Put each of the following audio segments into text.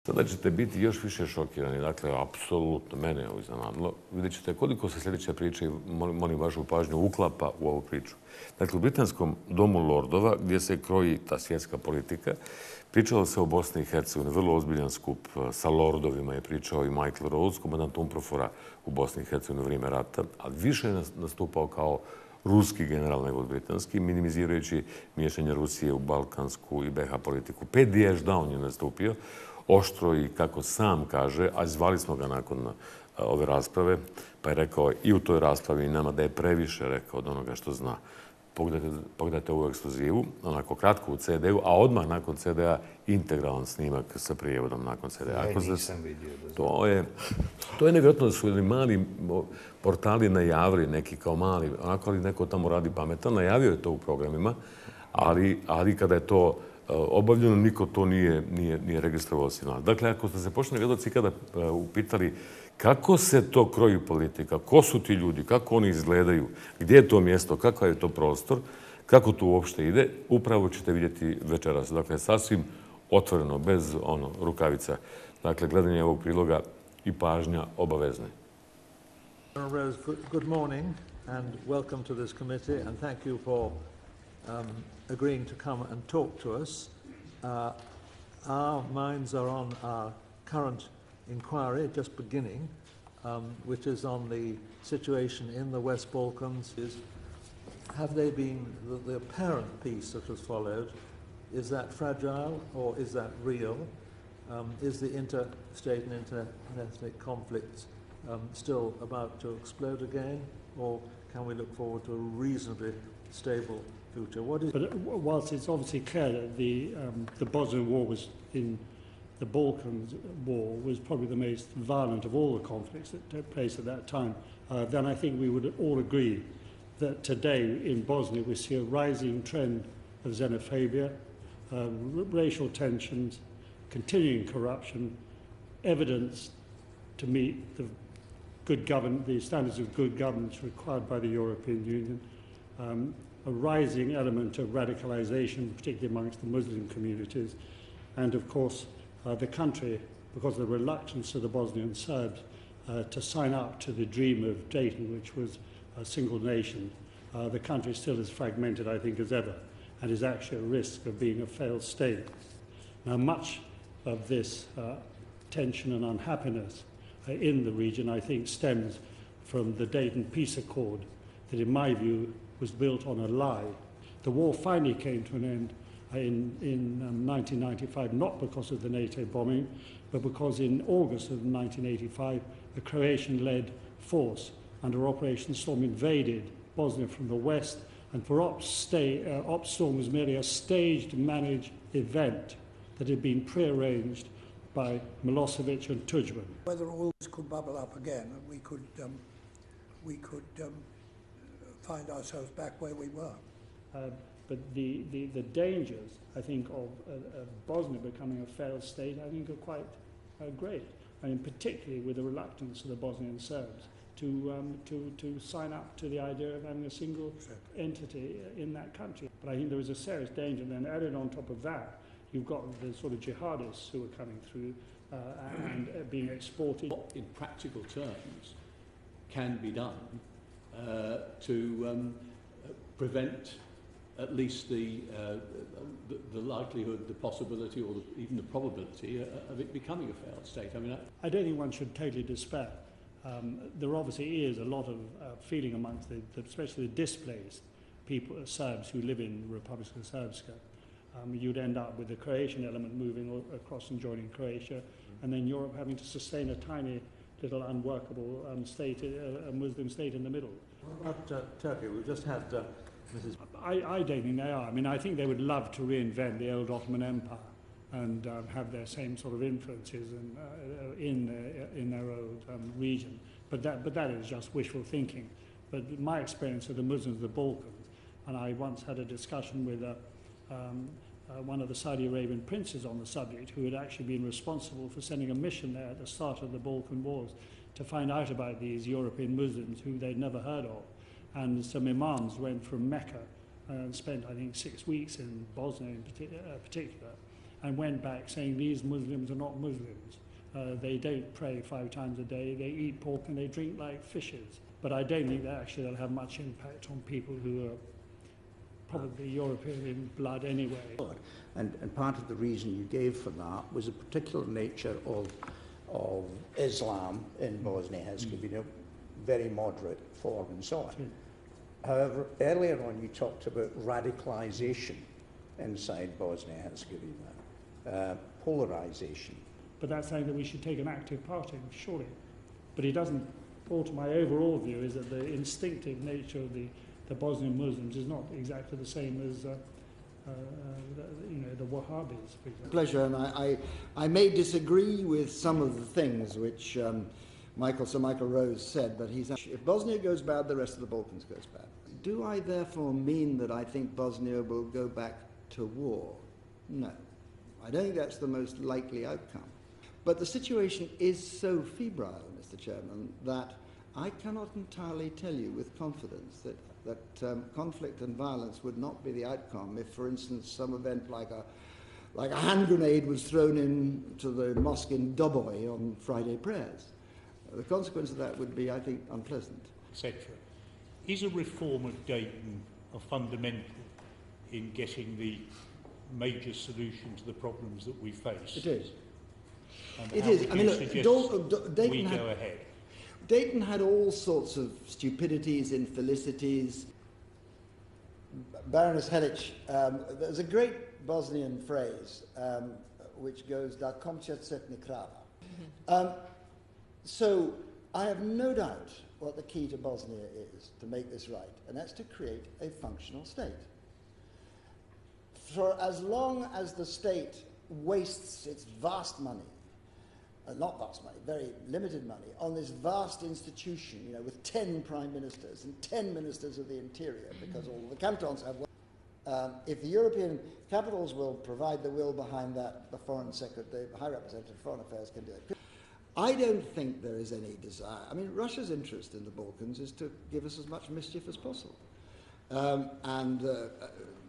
Sada ćete biti još više šokirani. Dakle, apsolutno, mene je ovo iznenadilo. Vidjet ćete koliko se sljedeća priča, i molim vašu pažnju, uklapa u ovu priču. Dakle, u Britanskom domu Lordova, gdje se kroji ta svjetska politika, pričalo se o Bosni i Hercegovini. Vrlo ozbiljan skup sa Lordovima je pričao i Michael Rose, komandant UNPROFOR-a u Bosni i Hercegovini u vrijeme rata, a više je nastupao kao ruski general nego britanski, minimizirajući miješanje Rusije u balkansku i BiH politiku. Paddy Ashdown je nastupio, oštro i, kako sam kaže, a zvali smo ga nakon ove rasprave, pa je rekao i u toj raspravi i nama da je previše rekao od onoga što zna. Pogledajte ovu ekskluzivu, onako kratko u CD-u, a odmah nakon CD-a integralan snimak sa prijevodom nakon CD-a. Nisam vidio. To je nevjerojatno da su mali portali najavili, neki kao mali, onako ali neko tamo radi pametan, najavio je to u programima, ali kada je to obavljeno, niko to nije registrovao signal. Dakle, ako ste se pošteni gledaoci kada upitali kako se to kroji politika, ko su ti ljudi, kako oni izgledaju, gdje je to mjesto, kakav je to prostor, kako to uopšte ide, upravo ćete vidjeti večeras. Dakle, sasvim otvoreno, bez rukavica. Dakle, gledanje ovog priloga i pažnja obavezne. Rose, good morning and welcome to this committee and thank you for agreeing to come and talk to us. Our minds are on our current inquiry, just beginning, which is on the situation in the West Balkans. Have they been, the apparent peace that has followed, is that fragile or is that real? Is the interstate and interethnic conflict still about to explode again, or can we look forward to a reasonably stable future? But whilst it's obviously clear that the Bosnian War was in the Balkans War was probably the most violent of all the conflicts that took place at that time, then I think we would all agree that today in Bosnia we see a rising trend of xenophobia, racial tensions, continuing corruption, evidence to meet the standards of good governance required by the European Union, a rising element of radicalization, particularly amongst the Muslim communities, and of course the country, because of the reluctance of the Bosnian Serbs to sign up to the dream of Dayton, which was a single nation, the country is still as fragmented, I think, as ever, and is actually at risk of being a failed state. Now, much of this tension and unhappiness in the region, I think, stems from the Dayton Peace Accord that, in my view, was built on a lie. The war finally came to an end in 1995, not because of the NATO bombing, but because in August of 1985, a Croatian-led force under Operation Storm invaded Bosnia from the west, and for Ops Storm was merely a staged, managed event that had been prearranged by Milosevic and Tudjman. Whether all this could bubble up again, and we could find ourselves back where we were. But the dangers, I think, of Bosnia becoming a failed state, I think, are quite great. I mean, particularly with the reluctance of the Bosnian Serbs to sign up to the idea of having a single entity in that country. But I think there is a serious danger. And then added on top of that, you've got the sort of jihadists who are coming through and being exported. What, in practical terms, can be done to prevent at least the likelihood, the possibility, or even the probability of it becoming a failed state? I mean, I don't think one should totally despair. There obviously is a lot of feeling amongst especially the displaced people, Serbs who live in Republika Srpska. You'd end up with the Croatian element moving across and joining Croatia, and then Europe having to sustain a tiny little unworkable state, a Muslim state in the middle. About Turkey, we've just had Mrs. I don't think they are. I mean, I think they would love to reinvent the old Ottoman Empire and have their same sort of influences in their old region. But that is just wishful thinking. But my experience of the Muslims of the Balkans, and I once had a discussion with one of the Saudi Arabian princes on the subject, who had actually been responsible for sending a mission there at the start of the Balkan Wars to find out about these European Muslims who they'd never heard of. And some imams went from Mecca and spent, I think, 6 weeks in Bosnia in particular, and went back saying these Muslims are not Muslims. They don't pray 5 times a day, they eat pork and they drink like fishes. But I don't think that actually will have much impact on people who are probably European in blood anyway. And part of the reason you gave for that was a particular nature of Islam in Bosnia-Herzegovina, very moderate form and so on. However, earlier on you talked about radicalisation inside Bosnia-Herzegovina, polarisation. But that's something that we should take an active part in, surely. But it doesn't alter my overall view is that the instinctive nature of the Bosnian Muslims is not exactly the same as the Wahhabis, for example. Pleasure, and I may disagree with some of the things which Sir Michael Rose said, but if Bosnia goes bad, the rest of the Balkans goes bad. Do I therefore mean that I think Bosnia will go back to war? No. I don't think that's the most likely outcome. But the situation is so febrile, Mr. Chairman, that I cannot entirely tell you with confidence that conflict and violence would not be the outcome if, for instance, some event like a hand grenade was thrown into the mosque in Doboj on Friday prayers. The consequence of that would be, I think, unpleasant. Etc. Is a reform of Dayton a fundamental in getting the major solution to the problems that we face? It is. And it how is. would I mean, you look, suggest Dayton we go ahead? Dayton had all sorts of stupidities, infelicities. Baroness Helic, there's a great Bosnian phrase which goes, da komčet setni krava. So I have no doubt what the key to Bosnia is to make this right, and that's to create a functional state. For as long as the state wastes its vast money, not vast money, very limited money, on this vast institution, you know, with 10 prime ministers and 10 ministers of the interior, because all the cantons have one. If the European capitals will provide the will behind that, the Foreign Secretary, the High Representative of Foreign Affairs can do it. I don't think there is any desire. I mean, Russia's interest in the Balkans is to give us as much mischief as possible.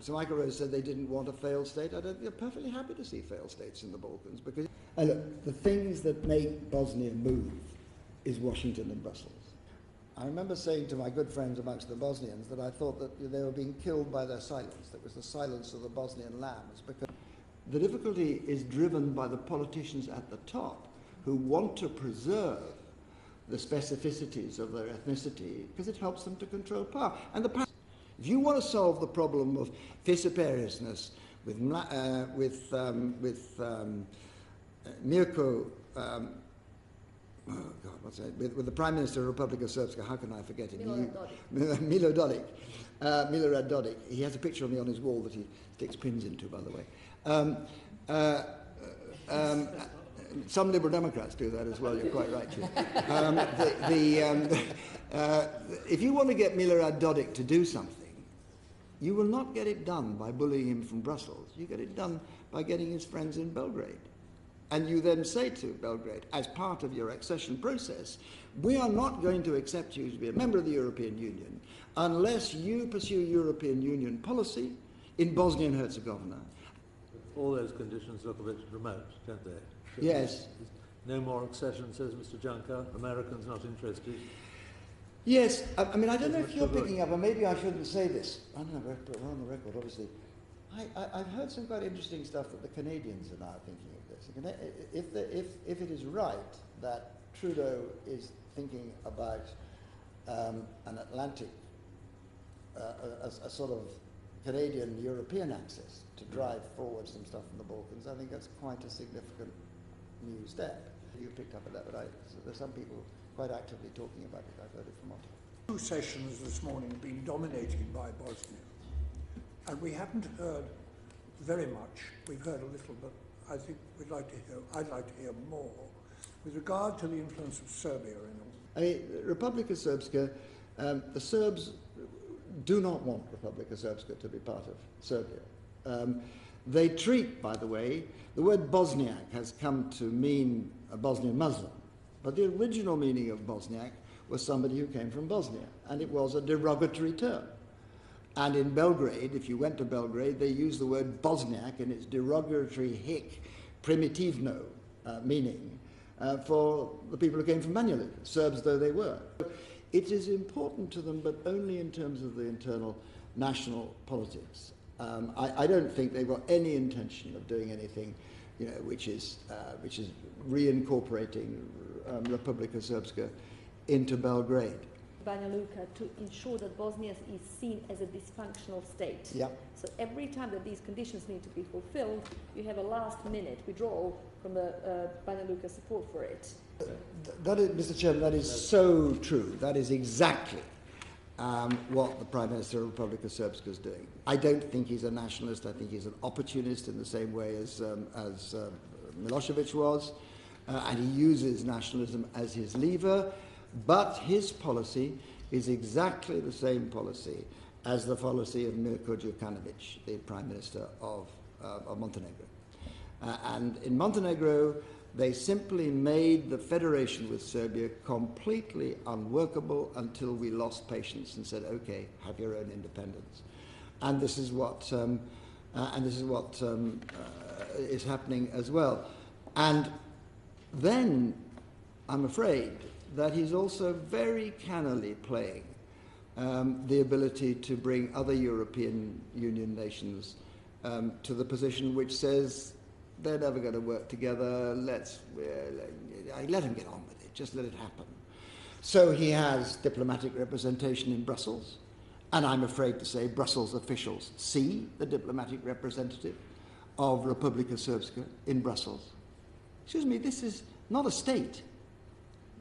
Sir Michael Rose said they didn't want a failed state. They're perfectly happy to see failed states in the Balkans because the things that make Bosnia move is Washington and Brussels. I remember saying to my good friends amongst the Bosnians that I thought that they were being killed by their silence. That was the silence of the Bosnian lambs, because the difficulty is driven by the politicians at the top who want to preserve the specificities of their ethnicity because it helps them to control power. And if you want to solve the problem of fissuperiousness with Mirko, with the Prime Minister of Republika Srpska, how can I forget him? Milorad Dodik. He has a picture of me on his wall that he sticks pins into, by the way. Some Liberal Democrats do that as well, you're quite right. If you want to get Milorad Dodik to do something, you will not get it done by bullying him from Brussels. You get it done by getting his friends in Belgrade. And you then say to Belgrade, as part of your accession process, we are not going to accept you to be a member of the European Union unless you pursue European Union policy in Bosnia and Herzegovina. All those conditions look a bit remote, don't they? Yes. No more accession, says Mr. Juncker. Americans not interested. Yes, I mean, I don't know if you're picking up, or maybe I shouldn't say this. I don't know, but we're on the record, obviously. I've heard some quite interesting stuff that the Canadians are now thinking of this. If it is right that Trudeau is thinking about an Atlantic, a sort of Canadian-European axis to drive forward some stuff in the Balkans, I think that's quite a significant new step. You picked up on that, but there's some people quite actively talking about it. I've heard it from Ottawa. 2 sessions this morning have been dominated by Bosnia, and we haven't heard very much. We've heard a little, but I think I'd like to hear more with regard to the influence of Serbia in all. I mean, Republika Srpska, the Serbs do not want Republika Srpska to be part of Serbia. They treat, by the way, the word Bosniak has come to mean a Bosnian Muslim, but the original meaning of Bosniak was somebody who came from Bosnia, and it was a derogatory term. And in Belgrade, if you went to Belgrade, they use the word Bosniak in its derogatory hick, primitivno meaning, for the people who came from Banja Luka, Serbs though they were. It is important to them, but only in terms of the internal national politics. I don't think they've got any intention of doing anything, you know, which is reincorporating Republika Srpska into Belgrade. Banja Luka to ensure that Bosnia is seen as a dysfunctional state. Yep. So every time that these conditions need to be fulfilled, you have a last-minute withdrawal from the Banja Luka support for it. That is, Mr. Chairman, that is so true. That is exactly what the Prime Minister of Republika Srpska is doing. I don't think he's a nationalist. I think he's an opportunist in the same way as Milosevic was, and he uses nationalism as his lever. But his policy is exactly the same policy as the policy of Mirko Đukanović, the Prime Minister of Montenegro. And in Montenegro, they simply made the federation with Serbia completely unworkable until we lost patience and said, "Okay, have your own independence." And this is what is happening as well. And then, I'm afraid that he's also very cannily playing the ability to bring other European Union nations to the position which says they're never going to work together, let him get on with it, just let it happen. So he has diplomatic representation in Brussels, and I'm afraid to say Brussels officials see the diplomatic representative of Republika Srpska in Brussels. Excuse me, this is not a state.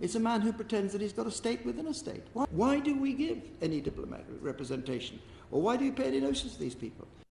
It's a man who pretends that he's got a state within a state. Why do we give any diplomatic representation? Or why do we pay any notice to these people?